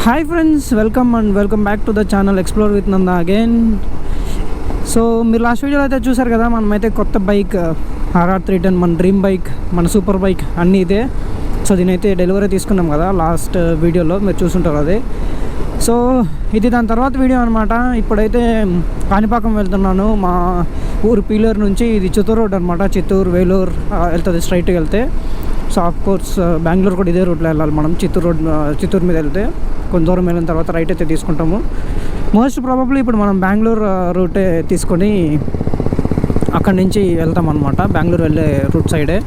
Hi friends, welcome back to the channel explore with Nanda again. So మీరు last వీడియోలో అయితే చూసారు కదా, మనమైతే కొత్త బైక్ RR310 మన డ్రీమ్ బైక్, మన సూపర్ బైక్ అన్నీ ఇదే. సో దీనైతే డెలివరీ తీసుకున్నాం కదా లాస్ట్ వీడియోలో, మీరు చూసుంటారు అదే. సో ఇది దాని తర్వాత వీడియో అనమాట. ఇప్పుడైతే కాణిపాకం వెళ్తున్నాను, మా ఊరు పీలర్ నుంచి. ఇది చిత్తూరు రోడ్ అనమాట, చిత్తూరు వేలూరు వెళ్తుంది స్ట్రైట్గా వెళ్తే. సో ఆఫ్ కోర్స్ బెంగళూరు కూడా ఇదే రూట్లో వెళ్ళాలి మనం. చిత్తూరు మీద వెళ్తే కొంత దూరం వెళ్ళిన తర్వాత రైట్ అయితే తీసుకుంటాము. మోస్ట్ ప్రాబబ్లీ ఇప్పుడు మనం బెంగళూరు రూటే తీసుకొని అక్కడి నుంచి వెళ్తాం అనమాట, బెంగళూరు వెళ్ళే రూట్ సైడే.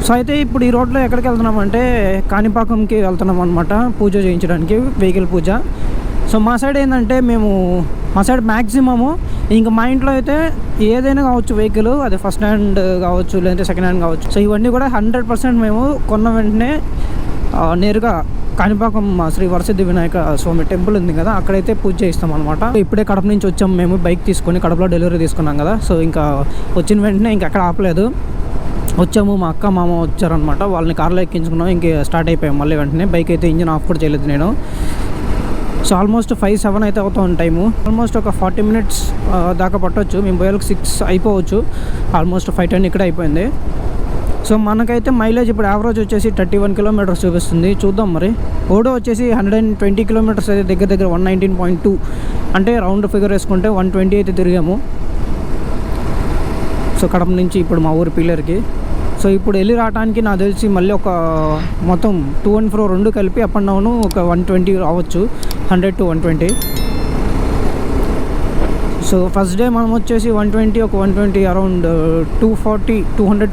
సో అయితే ఇప్పుడు ఈ రోడ్లో ఎక్కడికి వెళ్తున్నామంటే కాణిపాకంకి వెళ్తున్నాం అనమాట, పూజ చేయించడానికి, వెహికల్ పూజ. సో మా సైడ్ ఏంటంటే మా సైడ్ మ్యాక్సిమము ఇంకా మా ఇంట్లో అయితే ఏదైనా కావచ్చు వెహికల్, అది ఫస్ట్ హ్యాండ్ కావచ్చు లేదంటే సెకండ్ హ్యాండ్ కావచ్చు. సో ఇవన్నీ కూడా 100% మేము కొన్న వెంటనే నేరుగా కాణిపాకం శ్రీ వరసిద్ధి వినాయక స్వామి టెంపుల్ ఉంది కదా, అక్కడైతే పూజ చేయిస్తాం అనమాట. ఇప్పుడే కడప నుంచి వచ్చాము మేము, బైక్ తీసుకొని కడపలో డెలివరీ తీసుకున్నాం కదా. సో ఇంకా వచ్చిన వెంటనే ఇంకెక్కడ ఆపలేదు, వచ్చాము. మా అక్క మామ వచ్చారనమాట, వాళ్ళని కార్లో ఎక్కించుకున్నాం, ఇంక స్టార్ట్ అయిపోయాం మళ్ళీ వెంటనే. బైక్ అయితే ఇంజిన్ ఆఫ్ కూడా చేయలేదు నేను. సో ఆల్మోస్ట్ 5-7 అయితే అవుతాం టైము. ఆల్మోస్ట్ ఒక 40 minutes దాకా పట్టవచ్చు. మేము పోయేలకు 6 అయిపోవచ్చు. ఆల్మోస్ట్ 5-10 ఇక్కడ అయిపోయింది. సో మనకైతే మైలేజ్ ఇప్పుడు యావరేజ్ వచ్చేసి 31 kilometers చూపిస్తుంది. చూద్దాం మరి. ఓడో వచ్చేసి 120 kilometers అయితే దగ్గర 119.2, అంటే రౌండ్ ఫిగర్ వేసుకుంటే 120 అయితే తిరిగాము. సో కడప నుంచి ఇప్పుడు మా ఊరు పిల్లర్కి. సో ఇప్పుడు వెళ్ళి రావడానికి నాకు తెలిసి మళ్ళీ ఒక మొత్తం 2 and 4 రెండు కలిపి అప్ అండ్ డౌన్ ఒక 120 రావచ్చు, 100 to 120. సో ఫస్ట్ డే మనం వచ్చేసి 120 అరౌండ్ 200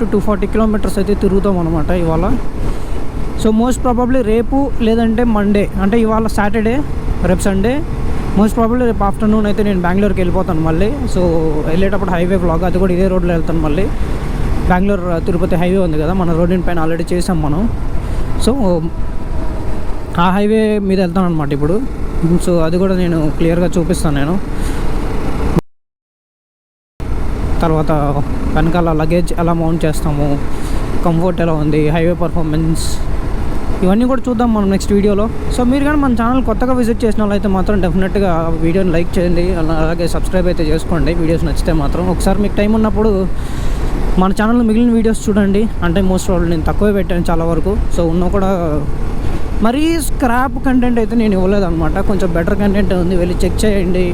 to 240 kilometers అయితే తిరుగుతాం అనమాట ఇవాళ. సో మోస్ట్ ప్రాబబ్లీ రేపు లేదంటే మండే, అంటే ఇవాళ సాటర్డే, రేపు సండే, మోస్ట్ ప్రాబబ్లీ రేపు ఆఫ్టర్నూన్ అయితే నేను బెంగళూరుకి వెళ్ళిపోతాను మళ్ళీ. సో వెళ్ళేటప్పుడు హైవే బ్లాగ్, అది కూడా ఇదే రోడ్లో వెళ్తాను మళ్ళీ. బెంగళూరు తిరుపతి హైవే ఉంది కదా, మన రోడ్డు పైన ఆల్రెడీ చేసాం మనం. సో ఆ హైవే మీద వెళ్తాను అనమాట ఇప్పుడు. సో అది కూడా నేను క్లియర్గా చూపిస్తాను నేను. తర్వాత వెనకాల లగేజ్ ఎలా మౌంట్ చేస్తాము, కంఫర్ట్ ఎలా ఉంది, హైవే పర్ఫార్మెన్స్, ఇవన్నీ కూడా చూద్దాం మనం నెక్స్ట్ వీడియోలో. సో మీరు కానీ మన ఛానల్ కొత్తగా విజిట్ చేసిన వాళ్ళు అయితే మాత్రం డెఫినెట్గా వీడియోని లైక్ చేయండి, అలాగే సబ్స్క్రైబ్ అయితే చేసుకోండి వీడియోస్ నచ్చితే మాత్రం. ఒకసారి మీకు టైం ఉన్నప్పుడు మన ఛానల్లో మిగిలిన వీడియోస్ చూడండి. అంటే మోస్ట్ ఆల్ నేను తక్కువే పెట్టాను చాలా వరకు. సో ఉన్న కూడా మరీ స్క్రాప్ కంటెంట్ అయితే నేను ఇవ్వలేదు అనమాట, కొంచెం బెటర్ కంటెంట్ ఉంది, వెళ్ళి చెక్ చేయండి.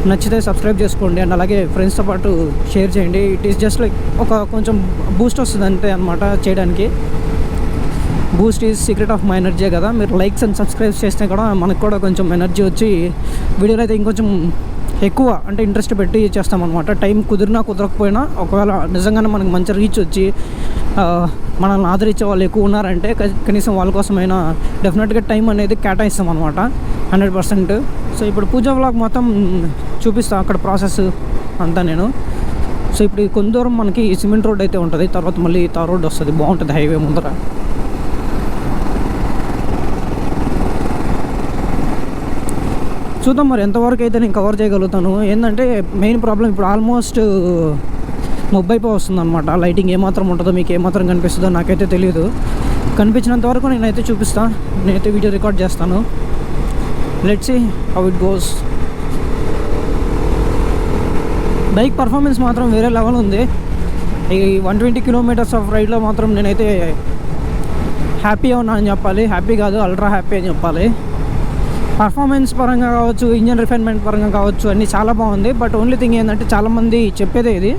నచ్చితే సబ్స్క్రైబ్ చేసుకోండి అండ్ అలాగే ఫ్రెండ్స్తో పాటు షేర్ చేయండి. ఇట్ ఈస్ జస్ట్ లైక్ ఒక కొంచెం బూస్ట్ వస్తుంది అంతే అనమాట చేయడానికి. Boost is secret of my energy కదా. మీరు లైక్స్ అండ్ సబ్స్క్రైబ్ చేస్తే కూడా మనకు కూడా కొంచెం ఎనర్జీ వచ్చి వీడియోలో అయితే ఇంకొంచెం ఎక్కువ అంటే ఇంట్రెస్ట్ పెట్టి చేస్తామన్నమాట. టైం కుదిరినా కుదరకపోయినా ఒకవేళ నిజంగానే మనకు మంచి రీచ్ వచ్చి మనల్ని ఆదరించే వాళ్ళు ఎక్కువ ఉన్నారంటే కనీసం వాళ్ళ కోసమైనా డెఫినెట్గా టైం అనేది కేటాయిస్తాం అనమాట 100%. సో ఇప్పుడు పూజా వ్లాగ్ మొత్తం చూపిస్తాను, అక్కడ ప్రాసెస్ అంతా నేను. సో ఇప్పుడు కొంత దూరం మనకి సిమెంట్ రోడ్ అయితే ఉంటుంది, తర్వాత మళ్ళీ తార్ రోడ్ వస్తుంది, బాగుంటుంది హైవే ముందర. చూద్దాం మరి ఎంతవరకు అయితే నేను కవర్ చేయగలుగుతాను. ఏంటంటే మెయిన్ ప్రాబ్లం ఇప్పుడు ఆల్మోస్ట్ మొబ్బైపో వస్తుంది అనమాట. లైటింగ్ ఏమాత్రం ఉంటుందో, మీకు ఏమాత్రం కనిపిస్తుందో నాకైతే తెలియదు. కనిపించినంత వరకు నేనైతే చూపిస్తాను, నేనైతే వీడియో రికార్డ్ చేస్తాను. Let's see how it goes. Bike performance మాత్రం వేరే లెవెల్ ఉంది. ఈ 120 kilometers ఆఫ్ రైడ్లో మాత్రం నేనైతే హ్యాపీ ఉన్నా అని చెప్పాలి. హ్యాపీ కాదు, అల్ట్రా హ్యాపీ అని చెప్పాలి. పర్ఫార్మెన్స్ పరంగా కావచ్చు, ఇంజన్ రిఫైన్మెంట్ పరంగా కావచ్చు, అన్నీ చాలా బాగుంది. బట్ ఓన్లీ థింగ్ ఏంటంటే చాలామంది చెప్పేదే ఇది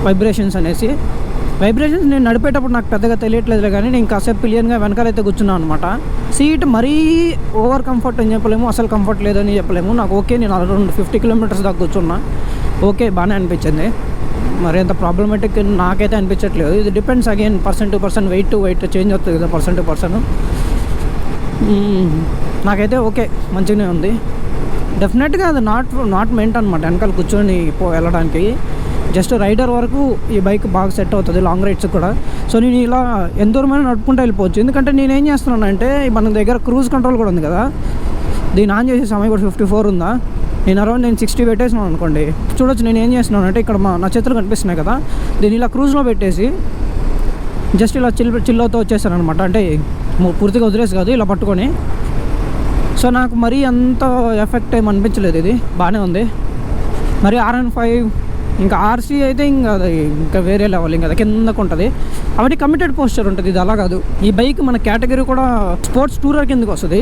వైబ్రేషన్స్ అనేసి. వైబ్రేషన్స్ నేను నడిపేటప్పుడు నాకు పెద్దగా తెలియట్లేదు, కానీ నేను కాసేపు పిలియన్గా వెనకాలైతే కూర్చున్నాను అనమాట. సీట్ మరీ ఓవర్ కంఫర్ట్ అని చెప్పలేము, అసలు కంఫర్ట్ లేదని చెప్పలేము. నాకు ఓకే, నేను అరౌండ్ 50 kilometers దాకా కూర్చున్నా, ఓకే బాగానే అనిపించింది. మరి అంత ప్రాబ్లమేటిక్ నాకైతే అనిపించట్లేదు. ఇది depends again person to person, weight to weight change అవుతుంది కదా పర్సన్ టు పర్సన్. నాకైతే ఓకే, మంచిగానే ఉంది. డెఫినెట్గా అది నాట్ మెంట్ అనమాట వెనకాల కూర్చొని వెళ్ళడానికి. జస్ట్ రైడర్ వరకు ఈ బైక్ బాగా సెట్ అవుతుంది, లాంగ్ రైడ్స్ కూడా. సో నేను ఇలా ఎంత దూరమైనా నడుపుకుంటూ వెళ్ళిపోవచ్చు. ఎందుకంటే నేనేం చేస్తున్నానంటే మన దగ్గర క్రూజ్ కంట్రోల్ కూడా ఉంది కదా, దీన్ని ఆన్ చేసే సమయం కూడా 54 ఉందా. నేను 60 పెట్టేసినాను అనుకోండి. చూడొచ్చు నేను ఏం చేస్తున్నానంటే ఇక్కడ నా చేతులు కనిపిస్తున్నాయి కదా, దీన్ని ఇలా క్రూజ్లో పెట్టేసి జస్ట్ ఇలా చిల్ అవుతూ వచ్చేసాను అనమాట. అంటే పూర్తిగా వదిలేసి కాదు, ఇలా పట్టుకొని. సో నాకు మరీ అంత ఎఫెక్ట్ ఏమి అనిపించలేదు, ఇది బాగానే ఉంది. మరి RN5 ఇంకా RC అయితే ఇంకా వేరే లెవెల్, ఇంకా కిందకు ఉంటుంది. అవన్నీ కమిటెడ్ పోస్చర్ ఉంటుంది, ఇది అలా కాదు. ఈ బైక్ మన కేటగిరీ కూడా స్పోర్ట్స్ టూరర్ కిందకి వస్తుంది.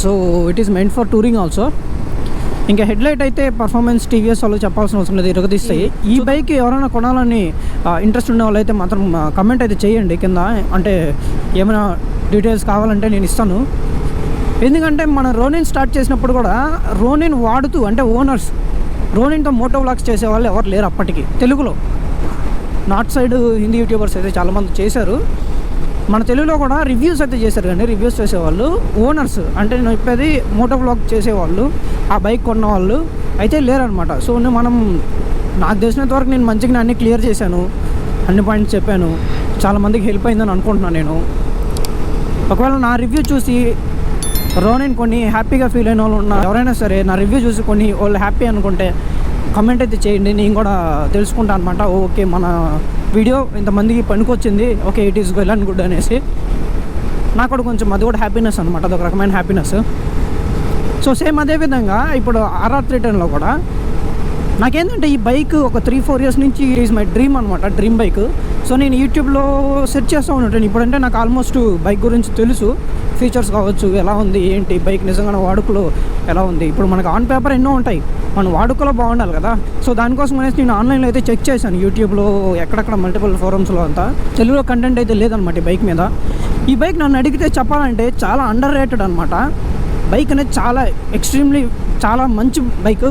So it is meant for touring also. ఇంకా హెడ్లైట్ అయితే పర్ఫార్మెన్స్ TVS వాళ్ళు చెప్పాల్సిన అవసరం లేదు, ఇరగదీస్తాయి. ఈ బైక్ ఎవరైనా కొనాలని ఇంట్రెస్ట్ ఉన్న వాళ్ళు అయితే మాత్రం కమెంట్ అయితే చేయండి కింద. అంటే ఏమైనా డీటెయిల్స్ కావాలంటే నేను ఇస్తాను. ఎందుకంటే మన రోనిన్ స్టార్ట్ చేసినప్పుడు కూడా రోనిన్ వాడుతూ, అంటే ఓనర్స్ రోనిన్తో మోటో వ్లాగ్స్ చేసేవాళ్ళు ఎవరు లేరు అప్పటికి తెలుగులో. నార్త్ సైడ్ హిందీ యూట్యూబర్స్ అయితే చాలామంది చేశారు. మన తెలుగులో కూడా రివ్యూస్ అయితే చేశారు, కానీ రివ్యూస్ చేసేవాళ్ళు ఓనర్స్, అంటే నేను చెప్పేది మోటో వ్లాగ్ చేసేవాళ్ళు, ఆ బైక్ కొన్న వాళ్ళు అయితే లేరనమాట. సో మనం నాకు తెలిసినంత వరకు నేను మంచిగా అన్నీ క్లియర్ చేశాను, అన్ని పాయింట్స్ చెప్పాను, చాలామందికి హెల్ప్ అయిందని అనుకుంటున్నాను నేను. ఒకవేళ నా రివ్యూ చూసి రోనిన్ కొన్ని హ్యాపీగా ఫీల్ అయిన వాళ్ళు ఉన్న ఎవరైనా సరే నా రివ్యూ చూసి కొన్ని వాళ్ళు హ్యాపీ అనుకుంటే కమెంట్ అయితే చేయండి, నేను కూడా తెలుసుకుంటాను అనమాట. ఓకే, మన వీడియో ఇంతమందికి పనికొచ్చింది, okay it is well and good అనేసి నాకు కూడా కొంచెం అది కూడా హ్యాపీనెస్ అనమాట, అదొక రకమైన హ్యాపీనెస్. సో సేమ్ అదేవిధంగా ఇప్పుడు RR310లో కూడా నాకేంటంటే ఈ బైక్ ఒక 3-4 ఇయర్స్ నుంచి ఈజ్ మై డ్రీమ్ అనమాట, డ్రీమ్ బైక్. సో నేను యూట్యూబ్లో సెర్చ్ చేస్తూ ఉంటాను. ఇప్పుడంటే నాకు ఆల్మోస్ట్ బైక్ గురించి తెలుసు, ఫీచర్స్ కావచ్చు, ఎలా ఉంది ఏంటి బైక్ నిజంగా వాడుకలో ఎలా ఉంది. ఇప్పుడు మనకు ఆన్ పేపర్ ఎన్నో ఉంటాయి, మన వాడుకలో బాగుండాలి కదా. సో దానికోసం అనేసి నేను ఆన్లైన్లో అయితే చెక్ చేశాను, యూట్యూబ్లో ఎక్కడెక్కడ మల్టిపుల్ ఫోరమ్స్లో అంతా. తెలుగులో కంటెంట్ అయితే లేదనమాట ఈ బైక్ మీద. ఈ బైక్ నన్ను అడిగితే చెప్పాలంటే చాలా అండర్ రేటెడ్ అనమాట. బైక్ అనేది చాలా ఎక్స్ట్రీమ్లీ చాలా మంచి బైక్.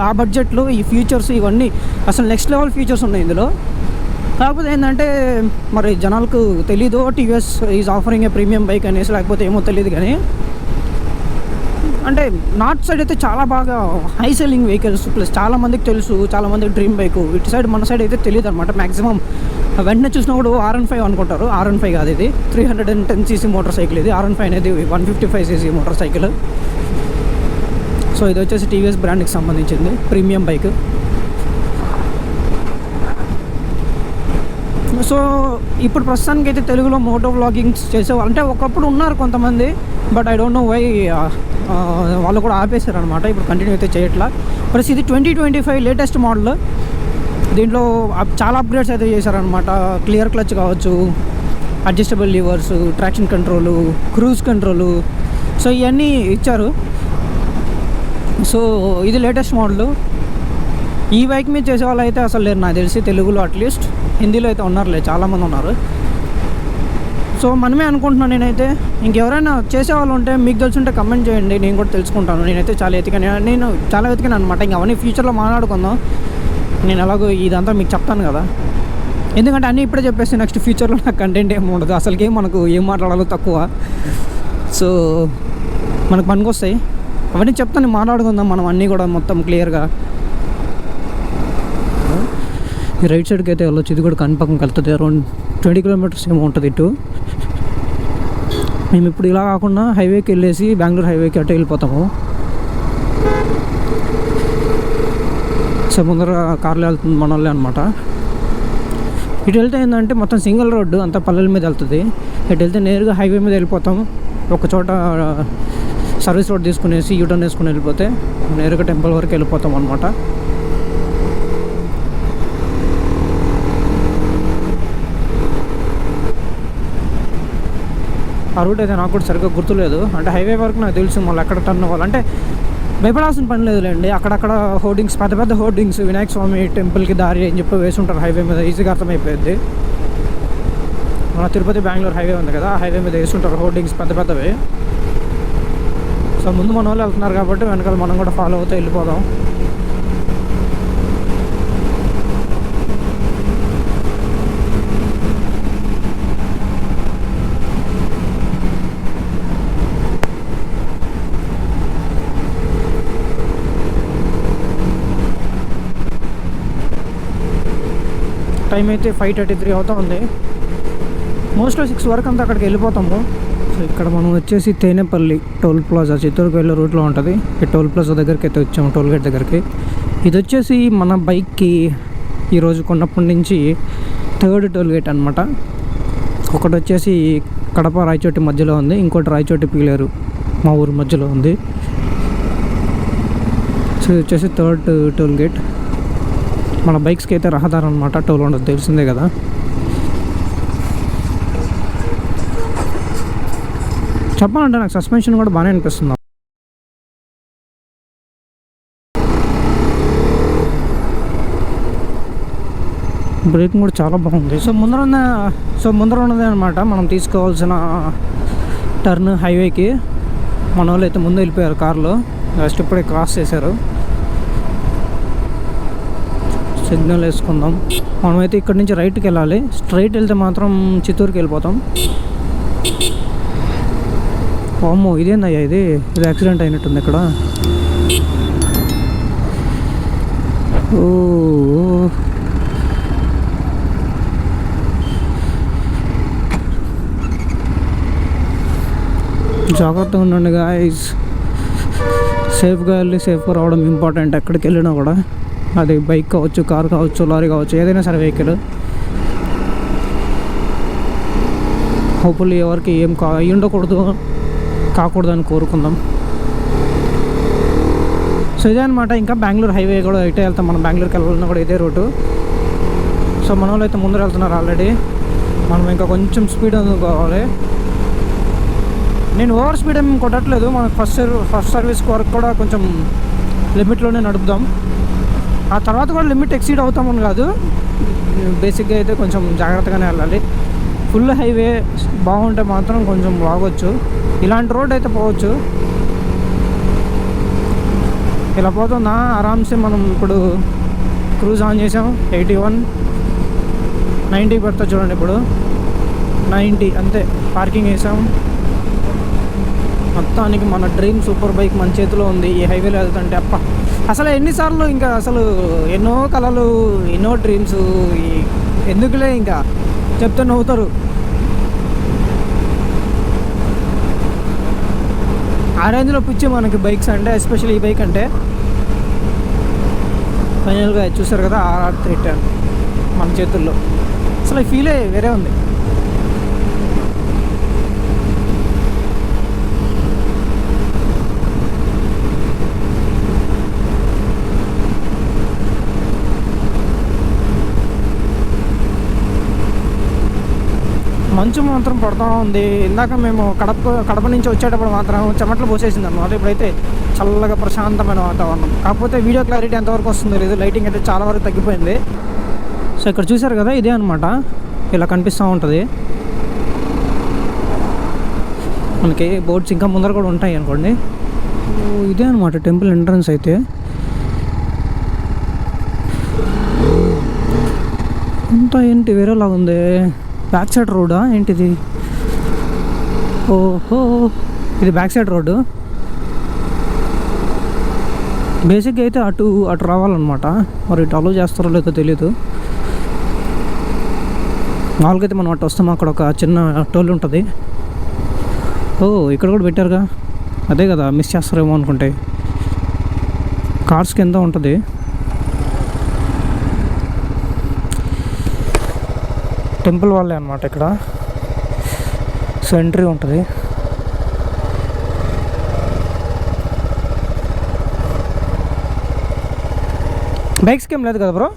ఆ బడ్జెట్లో ఈ ఫీచర్స్ ఇవన్నీ అసలు నెక్స్ట్ లెవెల్ ఫీచర్స్ ఉన్నాయి ఇందులో. కాకపోతే ఏంటంటే మరి జనాలకు తెలీదు TVS is offering A premium bike అనేసి, లేకపోతే ఏమో తెలియదు. కానీ అంటే నార్త్ సైడ్ అయితే చాలా బాగా హై సెల్లింగ్ వెహికల్స్, ప్లస్ చాలామందికి తెలుసు, చాలామందికి డ్రీమ్ బైక్. ఇటు సైడ్ మన సైడ్ అయితే తెలియదు అనమాట. మ్యాక్సిమం వెంటనే చూసినప్పుడు RN5 అనుకుంటారు, RN5 కాదు, ఇది 310cc మోటార్ సైకిల్. ఇది RN5 అనేది 155cc మోటార్ సైకిల్. సో ఇది వచ్చేసి TVS బ్రాండ్కి సంబంధించింది ప్రీమియం బైక్. సో ఇప్పుడు ప్రస్తుతానికి అయితే తెలుగులో మోటో వ్లాగింగ్స్ చేసేవాళ్ళు అంటే ఒకప్పుడు ఉన్నారు కొంతమంది, but I don't know why వాళ్ళు కూడా ఆపేశారు అనమాట. ఇప్పుడు కంటిన్యూ అయితే చేయట్లా. ప్లస్ ఇది 2025 లేటెస్ట్ మోడల్. దీంట్లో చాలా అప్గ్రేడ్స్ అయితే చేశారనమాట. క్లియర్ క్లచ్ కావచ్చు, adjustable levers, traction control, cruise control, so ఇవన్నీ ఇచ్చారు. సో ఇది లేటెస్ట్ మోడల్. ఈ బైక్ మీద చేసే వాళ్ళు అయితే అసలు లేరు నాకు తెలిసి తెలుగులో, అట్లీస్ట్. హిందీలో అయితే ఉన్నారులే, చాలామంది ఉన్నారు. సో మనమే అనుకుంటున్నాను నేనైతే. ఇంకెవరైనా చేసేవాళ్ళు ఉంటే మీకు తెలిసి ఉంటే కమెంట్ చేయండి, నేను కూడా తెలుసుకుంటాను. నేనైతే చాలా వెతికాను అనమాట. ఇంకా అవన్నీ ఫ్యూచర్లో మాట్లాడుకుందాం. నేను ఎలాగో ఇదంతా మీకు చెప్తాను కదా, ఎందుకంటే అన్నీ ఇప్పుడే చెప్పేసి నెక్స్ట్ ఫ్యూచర్లో నాకు కంటెంట్ ఏమి ఉండదు, అసలుకేం మనకు ఏం మాట్లాడాలో తక్కువ. సో మనకు పనికొస్తాయి అవన్నీ చెప్తాను, మాట్లాడుకుందాం మనం అన్నీ కూడా మొత్తం క్లియర్గా. ఈ రైట్ సైడ్కి అయితే వెళ్ళొచ్చు, ఇది కూడా కనిపక్కకి వెళ్తుంది. అరౌండ్ 20 కిలోమీటర్స్ ఏమో ఉంటుంది ఇటు. మేము ఇప్పుడు ఇలా కాకుండా హైవేకి వెళ్ళేసి బెంగళూరు హైవేకి అటు వెళ్ళిపోతాము. సో ముందర కార్లో వెళ్తుంది మన వాళ్ళే అనమాట. ఇటు వెళ్తే ఏంటంటే మొత్తం సింగిల్ రోడ్డు, అంతా పల్లెల మీద వెళ్తుంది. ఇటు వెళ్తే నేరుగా హైవే మీద వెళ్ళిపోతాం. ఒక చోట సర్వీస్ రోడ్ తీసుకునేసి యూటర్న్ వేసుకుని వెళ్ళిపోతే నేరుగా టెంపుల్ వరకు వెళ్ళిపోతాం అనమాట. ఆ రూట్ అయితే నాకు కూడా సరిగ్గా గుర్తులేదు, అంటే హైవే వరకు నాకు తెలుసు. మళ్ళీ ఎక్కడ టర్న్ అవ్వాలంటే భయపడాల్సిన పని లేదులేండి. అక్కడక్కడ హోర్డింగ్స్, పెద్ద పెద్ద హోర్డింగ్స్, వినాయక స్వామి టెంపుల్కి దారి అని చెప్పి వేసి ఉంటారు హైవే మీద, ఈజీగా అర్థమైపోయింది. మన తిరుపతి బెంగళూరు హైవే ఉంది కదా, ఆ హైవే మీద వేస్తుంటారు హోర్డింగ్స్ పెద్ద పెద్దవి. సో ముందు మన వాళ్ళు వెళ్తున్నారు కాబట్టి వెనకాల మనం కూడా ఫాలో అవుతూ వెళ్ళిపోదాం. టైం అయితే 5:33 అవుతా ఉంది. మోస్ట్లీ 6 వరకు అంతా అక్కడికి వెళ్ళిపోతాము. సో ఇక్కడ మనం వచ్చేసి తేనేపల్లి టోల్ ప్లాజా చిత్తూరుకు వెళ్ళే రూట్లో ఉంటుంది. ఈ టోల్ ప్లాజా దగ్గరికి అయితే వచ్చాము, టోల్ గేట్ దగ్గరికి. ఇది వచ్చేసి మన బైక్కి ఈరోజు కొన్నప్పటి నుంచి 3rd టోల్ గేట్ అనమాట. ఒకటి వచ్చేసి కడప రాయచోటి మధ్యలో ఉంది, ఇంకోటి రాయచోటి పీలేరు మా ఊరు మధ్యలో ఉంది. సో ఇది వచ్చేసి 3rd టోల్ గేట్. మన బైక్స్కి అయితే రహదారి అనమాట, టోల్ ఉండదు తెలిసిందే కదా. చెప్పాలంటే నాకు సస్పెన్షన్ కూడా బాగానే అనిపిస్తుంది. బ్రేకింగ్ కూడా చాలా బాగుంది. సో ముందర ఉన్నదే అనమాట మనం తీసుకోవాల్సిన టర్న్ హైవేకి. మన వాళ్ళు అయితే ముందు వెళ్ళిపోయారు కార్లో, జస్ట్ ఇప్పుడే క్రాస్ చేశారు. సిగ్నల్ వేసుకుందాం. మనమైతే ఇక్కడ నుంచి రైట్కి వెళ్ళాలి. స్ట్రైట్ వెళ్తే మాత్రం చిత్తూరుకి వెళ్ళిపోతాం. అమ్మో ఇదేందయ్యా, ఇది యాక్సిడెంట్ అయినట్టుంది ఇక్కడ. ఓ జాగ్రత్తగా ఉండండి గాయ్స్. సేఫ్గా వెళ్ళి సేఫ్గా రావడం ఇంపార్టెంట్ ఎక్కడికి వెళ్ళినా కూడా. అది బైక్ కావచ్చు, కార్ కావచ్చు, లారీ కావచ్చు, ఏదైనా సరే వెహికల్. హోప్ఫుల్లీ ఎవరికి ఏం ఉండకూడదు, కాకూడదని కోరుకుందాం. సో ఇదే అనమాట. ఇంకా బెంగళూరు హైవే కూడా ఇటే వెళ్తాం. మనం బెంగళూరుకి వెళ్ళాలన్నా కూడా ఇదే రూటు. సో మన వాళ్ళు అయితే ముందర వెళ్తున్నారు ఆల్రెడీ. మనం ఇంకా కొంచెం స్పీడ్ అందుకోవాలి. నేను ఓవర్ స్పీడ్ ఏం కొట్టట్లేదు. మనకు ఫస్ట్ సర్వీస్ వరకు కూడా కొంచెం లిమిట్లోనే నడుపుదాం. ఆ తర్వాత కూడా లిమిట్ ఎక్సీడ్ అవుతామని కాదు, బేసిక్గా అయితే కొంచెం జాగ్రత్తగానే వెళ్ళాలి. ఫుల్ హైవే బాగుంటే మాత్రం కొంచెం బాగొచ్చు. ఇలాంటి రోడ్ అయితే పోవచ్చు. ఇలా పోతుందా ఆరామ్సే. మనం ఇప్పుడు క్రూజ్ ఆన్ చేసాం, 81, 90 పెడతా చూడండి. ఇప్పుడు 90 అంతే. పార్కింగ్ వేసాం. మొత్తానికి మన డ్రీమ్ సూపర్ బైక్ మన చేతిలో ఉంది. ఈ హైవేలో వెళ్తుంటే అప్ప అసలు ఎన్నిసార్లు, ఇంకా అసలు ఎన్నో కళలు, ఎన్నో డ్రీమ్స్. ఎందుకులే ఇంకా చెప్తే నవ్వుతారు. ఆ రేంజ్లో పిచ్చి మనకి బైక్స్ అంటే, ఎస్పెషల్లీ ఈ బైక్ అంటే. ఫైనల్గా చూసారు కదా RR 310 మన చేతుల్లో. అసలు ఈ ఫీలే వేరే ఉంది. మంచు మాత్రం పడుతూ ఉంది. ఇందాక మేము కడప నుంచి వచ్చేటప్పుడు మాత్రం చెమటలు పోసేసింది అన్నమాట. ఇప్పుడైతే చల్లగా ప్రశాంతమైన వాతావరణం. కాకపోతే వీడియో క్లారిటీ ఎంతవరకు వస్తుందో లేదు, లైటింగ్ అయితే చాలా వరకు తగ్గిపోయింది. సో ఇక్కడ చూసారు కదా, ఇదే అనమాట. ఇలా కనిపిస్తూ ఉంటుంది మనకి. బోర్డ్స్ ఇంకా ముందర కూడా ఉంటాయి అనుకోండి. ఇదే అనమాట టెంపుల్ ఎంట్రన్స్ అయితే. అంతా ఏంటి వేరేలాగా ఉంది. బ్యాక్ సైడ్ రోడ్డా ఏంటిది? ఓహో ఇది బ్యాక్ సైడ్ రోడ్డు. బేసిక్గా అయితే అటు రావాలన్నమాట. మరి ఇటు అలో చేస్తారో లేదో తెలీదు. మామూలుగా అయితే మనం అటు వస్తాం, అక్కడ ఒక చిన్న టోల్ ఉంటుంది. ఓ ఇక్కడ కూడా పెట్టారుగా, అదే కదా మిస్ చేస్తారేమో అనుకుంటే. కార్స్కి ఎంత ఉంటుంది. టెంపుల్ వాళ్ళే అనమాట ఇక్కడ. సో ఎంట్రీ ఉంటుంది. బైక్స్కి ఏం లేదు కదా బ్రో?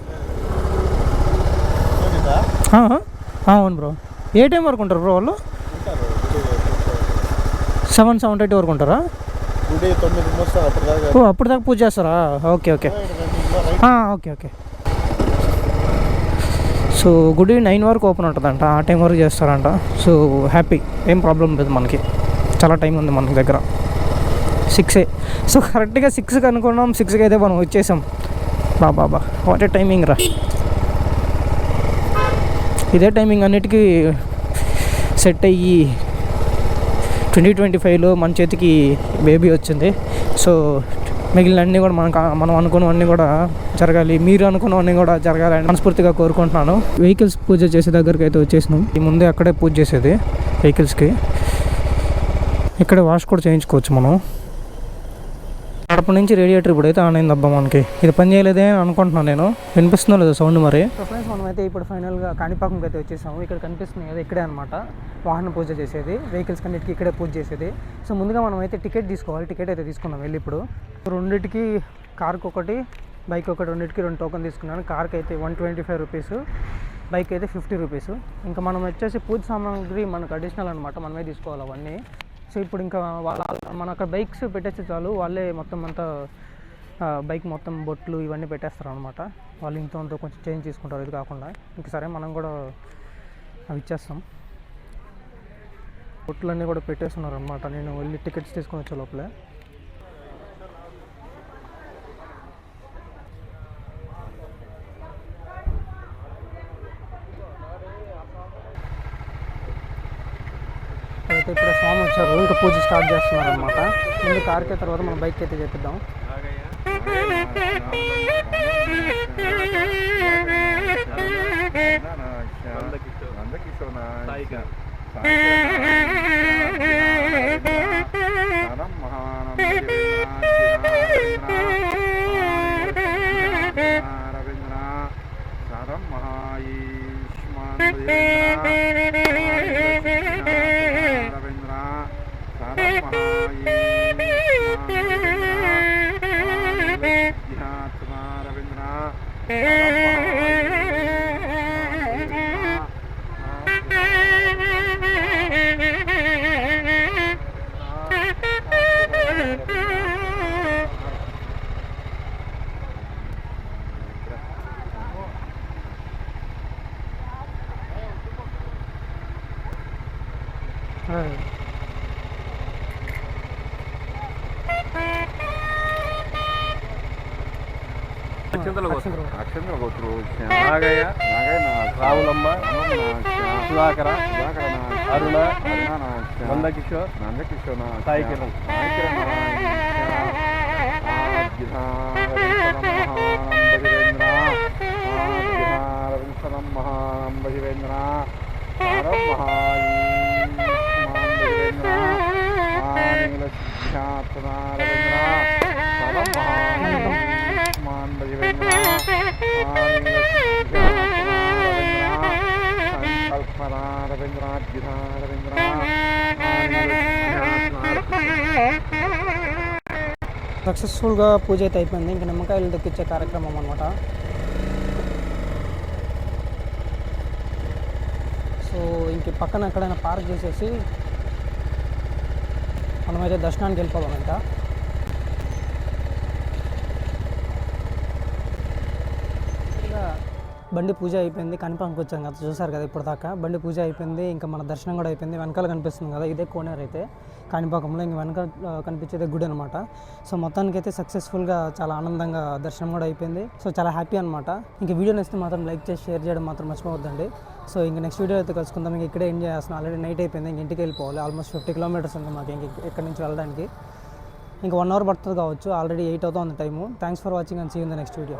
అవును బ్రో. ఏ టైం వరకు ఉంటారు బ్రో వాళ్ళు? 7-7:30 వరకు ఉంటారా? ఓ అప్పుడు దాకా పూజ చేస్తారా? Okay okay okay. సో గుడి 9 వరకు ఓపెన్ ఉంటుందంట, ఆ టైం వరకు చేస్తారంట. సో హ్యాపీ, ఏం ప్రాబ్లం లేదు మనకి. చాలా టైం ఉంది మన దగ్గర. 6 సో కరెక్ట్గా 6కి అనుకున్నాం. 6కి అయితే మనం వచ్చేసాం. బాబా వాట్ ఏ టైమింగ్ రా. ఇదే టైమింగ్ అన్నిటికీ సెట్ అయ్యి 2025లో మన చేతికి బేబీ వచ్చింది. సో మిగిలినన్నీ కూడా మనం అనుకున్నవన్నీ కూడా జరగాలి, మీరు అనుకున్నవన్నీ కూడా జరగాలని మనస్ఫూర్తిగా కోరుకుంటున్నాను. వెహికల్స్ పూజ చేసే దగ్గరికి అయితే వచ్చేసినాం. ఈ ముందే అక్కడే పూజ చేసేది వెహికల్స్కి. ఇక్కడే వాష్ కూడా చేయించుకోవచ్చు మనం. కడప నుంచి రేడియేటర్ ఇప్పుడైతే ఆన్ అయింది అబ్బా మనకి. ఇది పని చేయలేదే అనుకుంటున్నాను నేను. వినిపిస్తుందో లేదు సౌండ్ మరి. సో ఫ్రెండ్స్ మనమైతే ఇప్పుడు ఫైనల్గా కాణిపాకంకి అయితే వచ్చేసాము. ఇక్కడ కనిపిస్తుంది కదా ఇక్కడే అనమాట వాహన పూజ చేసేది, వెహికల్స్ కన్నిటికి ఇక్కడే పూజ చేసేది. సో ముందుగా మనం అయితే టికెట్ తీసుకోవాలి. టికెట్ అయితే తీసుకున్నాం వెళ్ళి ఇప్పుడు. రెండింటికి కార్కి ఒకటి, బైక్ ఒకటి, రెండింటికి 2 టోకెన్ తీసుకున్నాను. కార్కి అయితే 125 రూపీస్, బైక్ అయితే 50 రూపీస్. ఇంకా మనం వచ్చేసి పూజ సామాగ్రి మనకు అడిషనల్ అనమాట, మనమే తీసుకోవాలి అవన్నీ. సో ఇప్పుడు ఇంకా మన అక్కడ బైక్స్ పెట్టేస్తే చాలు, వాళ్ళే మొత్తం అంతా బైక్ మొత్తం బొట్లు ఇవన్నీ పెట్టేస్తారు అనమాట. వాళ్ళు ఇంత కొంచెం చేంజ్ తీసుకుంటారు ఇది కాకుండా. ఇంక సరే మనం కూడా అవి ఇచ్చేస్తాం. బొట్లన్నీ కూడా పెట్టేస్తున్నారు అనమాట. నేను వెళ్ళి టికెట్స్ తీసుకొని వచ్చే లోపలే. అయితే ఇప్పుడు స్వామి వచ్చారు, ఇంకా పూజ స్టార్ట్ చేస్తున్నారు అనమాట. ముందు కార్కి తర్వాత మనం బైక్ అయితే చేపిద్దాం. అక్షంతల గోత్రు నాగయ్య, రావులమ్మ, సుధాకర, అరుణ, నందకిషోర్, సాయి కిరణ్, మహానంబశివేంద్ర సక్సెస్ఫుల్గా పూజ అయితే అయిపోయింది. ఇంకా నిమ్మకాయలు దొక్కించే కార్యక్రమం అనమాట. సో ఇంక పక్కన ఎక్కడైనా పార్క్ చేసేసి మనమైతే దర్శనానికి వెళ్ళిపోదాం. ఇంకా బండి పూజ అయిపోయింది. కాణిపాకంకి వచ్చాం కదా, చూసారు కదా ఇప్పుడు దాకా. బండి పూజ అయిపోయింది, ఇంకా మన దర్శనం కూడా అయిపోయింది. వెనకాల కనిపిస్తుంది కదా ఇదే కోనేరు అయితే కాణిపాకంలో. ఇంక వెనక కనిపించేదే గుడి అనమాట. సో మొత్తానికి అయితే సక్సెస్ఫుల్గా చాలా ఆనందంగా దర్శనం కూడా అయిపోయింది. సో చాలా హ్యాపీ అనమాట. ఇంక వీడియో నచ్చితే మాత్రం లైక్ చేసి షేర్ చేయడం మాత్రం మర్చిపోవద్దండి. సో ఇంక నెక్స్ట్ వీడియో అయితే కలుసుకుందాం. ఇంక ఇక్కడే ఎంజాయ్ చేస్తున్నాం. ఆల్రెడీ నైట్ అయిపోయింది, ఇంక ఇంటికి వెళ్ళిపోవాలి. ఆల్మోస్ట్ 50 కిలోమీటర్స్ ఉంది మాకు ఇంక ఇక్కడి నుంచి వెళ్ళడానికి. ఇంకా 1 అవర్ పడుతుంది కావచ్చు. ఆల్రెడీ 8 అవుతుంది time. Thanks for watching and see in the next video.